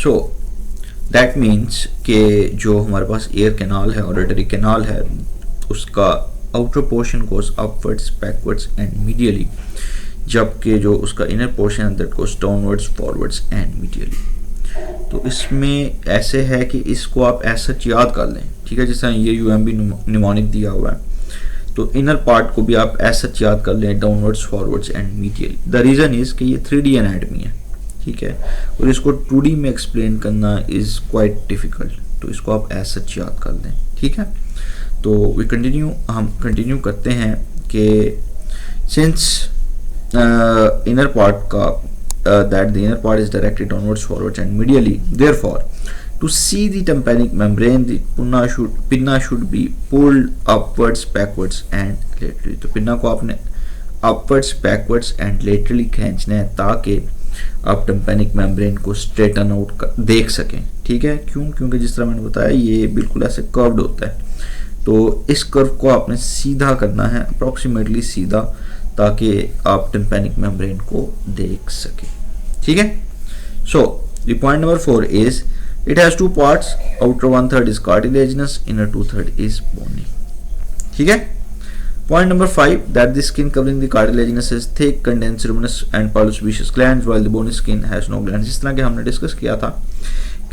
So that means कि जो हमारे पास एयर कैनाल है, ऑडिटरी कैनाल है, उसका outer portion goes upwards, backwards and medially, जबकि जो उसका इनर पोर्शन है that goes downwards, forwards and medially. तो इसमें ऐसे है कि इसको आप ऐसा याद कर लें, ठीक है, जैसे ये यूएमबी निमोनिक दिया हुआ है, तो इनर पार्ट को भी आप ऐसा याद कर लें, downwards, forwards and medially. The reason is कि ये 3D एनाटमी है, ठीक है, और इसको 2D में एक्सप्लेन करना इज़ क्वाइट डिफ़िकल्ट, तो इसको आप ऐसा याद कर लें, ठीक है। तो हम कंटिन्यू करते हैं कि since inner part that the inner part is directed downwards, forwards and medially, therefore to see the tympanic membrane the pinna should be pulled upwards, backwards and laterally। तो पिन्ना को आपने upwards, backwards and laterally खींचना है ताकि आप tympanic membrane को straighten out देख सकें, ठीक है। क्योंकि जिस तरह मैंने बताया ये बिल्कुल ऐसे कर्व्ड होता है, तो इस कर्व को आपने सीधा करना है, अप्रोक्सीमेटली सीधा, ताकि आप टिम्पैनिक मेम्ब्रेन को देख सके, ठीक है। So the point number 4 is it has two parts, outer 1/3 is cartilaginous, inner 2/3 is bony, ठीक है। Point number 5 that the skin covering the cartilaginous is thick, condensed ceruminous and pilosebaceous glands while the bony skin has no glands. इस तरह के हमने discuss किया था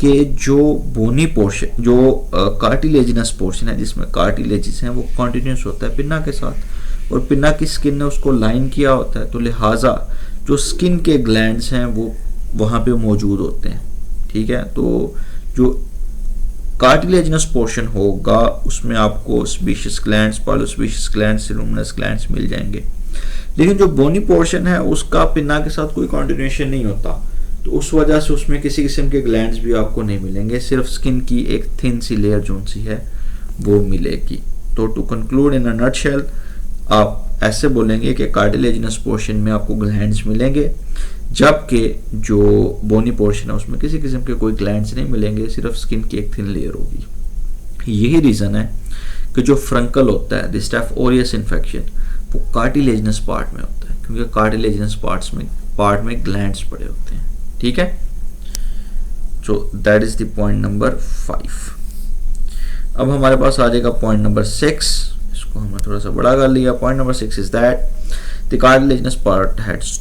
कि जो बोनी पोर्शन, जो कार्टिलेजिनस पोर्शन है जिसमें कार्टिलेजेस हैं, वो कॉन्टिन्यूस होता है पिन्ना के साथ, और पिन्ना की स्किन ने उसको लाइन किया होता है, तो लिहाजा जो स्किन के ग्लैंड्स हैं वो वहाँ पे मौजूद होते हैं, ठीक है। तो जो कार्टिलेजिनस पोर्शन होगा उसमें आपको sebaceous glands, pilosebaceous glands, ceruminous glands मिल जाएंगे, लेकिन जो बोनी पोर्शन है उसका पिन्ना के साथ कोई कॉन्टिन्यूएशन नहीं होता, तो उस वजह से उसमें किसी किस्म के ग्लैंड्स भी आपको नहीं मिलेंगे, सिर्फ स्किन की एक थिन सी लेयर जो सी है वो मिलेगी। तो to conclude in a nutshell आप ऐसे बोलेंगे कि कार्टिलेजिनस पोर्शन में आपको ग्लैंड्स मिलेंगे, जबकि जो बोनी पोर्शन है उसमें किसी किस्म के कोई ग्लैंड्स नहीं मिलेंगे, सिर्फ स्किन की एक थिन लेयर होगी। यही रीज़न है कि जो फ्रंकल होता है, द स्टेफ ओरियस इन्फेक्शन, वो कार्टिलेजिनस पार्ट में होता है, क्योंकि कार्टिलेजिनस पार्ट में ग्लैंड्स पड़े होते हैं, ठीक है। So that is the point number 5। अब हमारे पास आ जाएगा पॉइंट नंबर 6, इसको हमने थोड़ा सा बड़ा कर लिया। Point number 6 is that the cartilaginous part has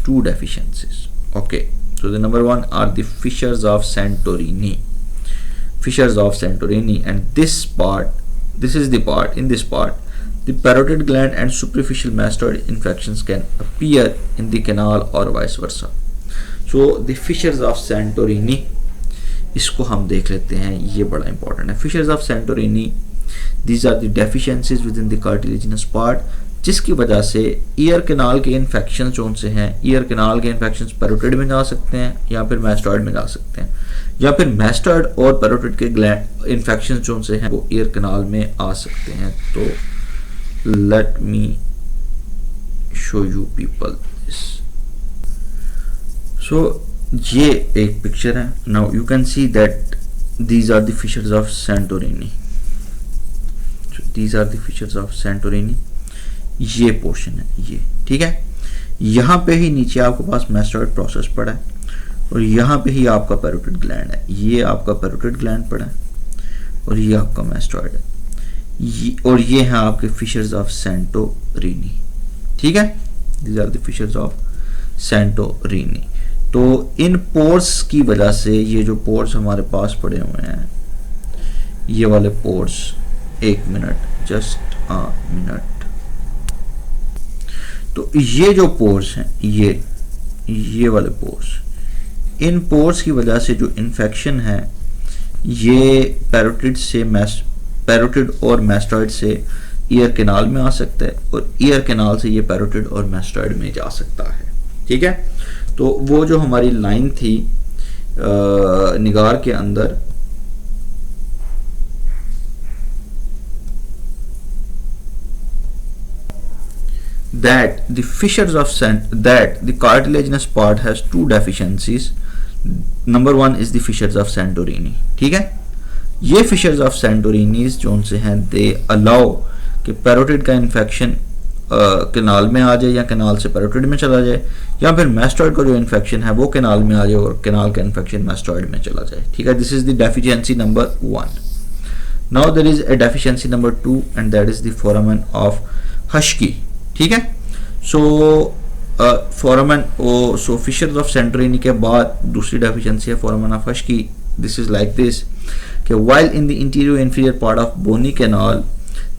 two deficiencies। Okay, so the number 1 are the fissures of Santorini, and in this part the parotid gland and superficial mastoid infections can appear in the canal or vice versa। So the fissures of Santorini, इसको हम देख लेते हैं, ये बड़ा important है। fissures of Santorini, these are the deficiencies within the cartilaginous part, जिसकी वजह से ईयर कैनाल के इन्फेक्शन जो से हैं, ईयर कैनाल के इन्फेक्शन पैरोटिड में जा सकते हैं या फिर मैस्टॉइड में जा सकते हैं, या फिर मैस्टॉइड और पैरोटिड के ग्लैंड इन्फेक्शन जो से हैं वो ईयर कैनाल में आ सकते हैं। तो let me show you people this. So ये एक पिक्चर है, now you can see that these are the features of Santorini, these are the features of Santorini, ये पोर्शन है ये, ठीक है। यहाँ पे ही नीचे आपके पास मैस्टॉइड प्रोसेस पड़ा है और यहाँ पे ही आपका पैरोटिड ग्लैंड है, ये आपका पैरोटिड ग्लैंड पड़ा है और ये आपका मैस्टॉइड है, और ये हैं आपके फिशर्स ऑफ सैंटोरिनी, ठीक है। These are the fissures of Santorini. तो इन पोर्स की वजह से ये जो पोर्स हमारे पास पड़े हुए हैं, ये वाले पोर्स, एक मिनट, जस्ट अ मिनट, तो ये जो पोर्स हैं, ये वाले पोर्स, इन पोर्स की वजह से जो इन्फेक्शन है ये पैरोटिड और मैस्टॉइड से ईयर कैनाल में आ सकता है और ईयर कैनाल से ये पैरोटिड और मैस्टॉइड में जा सकता है, ठीक है। तो वो जो हमारी लाइन थी निगार के अंदर, that the fissures of that the cartilaginous part has two deficiencies, number 1 is the fissures of Santorini, ठीक है। ये fissures of Santorini जो से हैं they allow कि पैरोटिड का इन्फेक्शन कैनाल में आ जाए या कैनाल से पैरोटिड में चला जाए, या फिर मैस्टॉइड का जो इन्फेक्शन है वो कैनाल में आ जाए और कैनाल का इन्फेक्शन मैस्टॉइड में चला जाए, ठीक है। This is the deficiency number 1। Now there is a deficiency number 2 and that is the foramen of Huschke, ठीक है। So foramen so fissures of Santorini के बाद दूसरी डेफिशिएंसी है foramen of Huschke. This is like this कि while in the interior inferior part of bony canal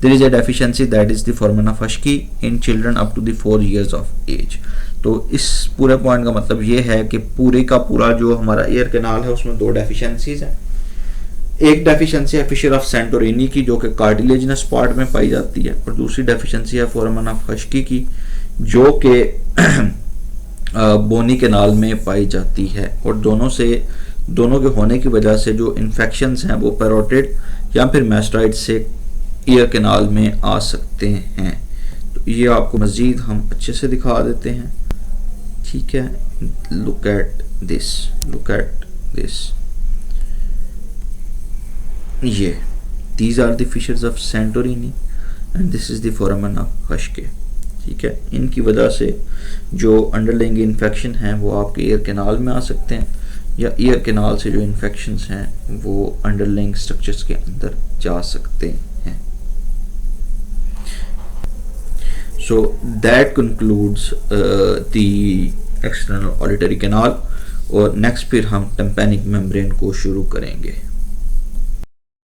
there is a deficiency that is the foramen of Husky in children up to the 4 years of age। तो इस पूरे point का मतलब ये है कि पूरे का पूरा जो हमारा एयर कैनाल है उसमें दो डेफिशिएंसीज हैं। एक डेफिशिएंसी है फिशर ऑफ सैंटोरिनी की जो कि कार्टिलेजिनस पार्ट में पाई जाती है, और दूसरी डेफिशिएंसी है फोरामेन ऑफ हश्की की जो कि बोनी कैनाल में पाई जाती है। और दोनों के होने की वजह से जो इन्फेक्शंस हैं वो पैरोटिड या फिर मैस्टॉइड से ईयर कैनाल में आ सकते हैं। तो ये आपको मज़ीद हम अच्छे से दिखा देते हैं, ठीक है। लुक एट दिस, ये these are the fissures of Santorini and this is the foramen of Huschke, ठीक है। इनकी वजह से जो अंडरलाइंग इन्फेक्शन हैं वो आपके ईयर कैनाल में आ सकते हैं, या ईयर कैनाल से जो इन्फेक्शंस हैं वो अंडरलाइंग स्ट्रक्चर्स के अंदर जा सकते हैं। So that concludes the external auditory canal, और नेक्स्ट फिर हम टिम्पैनिक मेम्ब्रेन को शुरू करेंगे।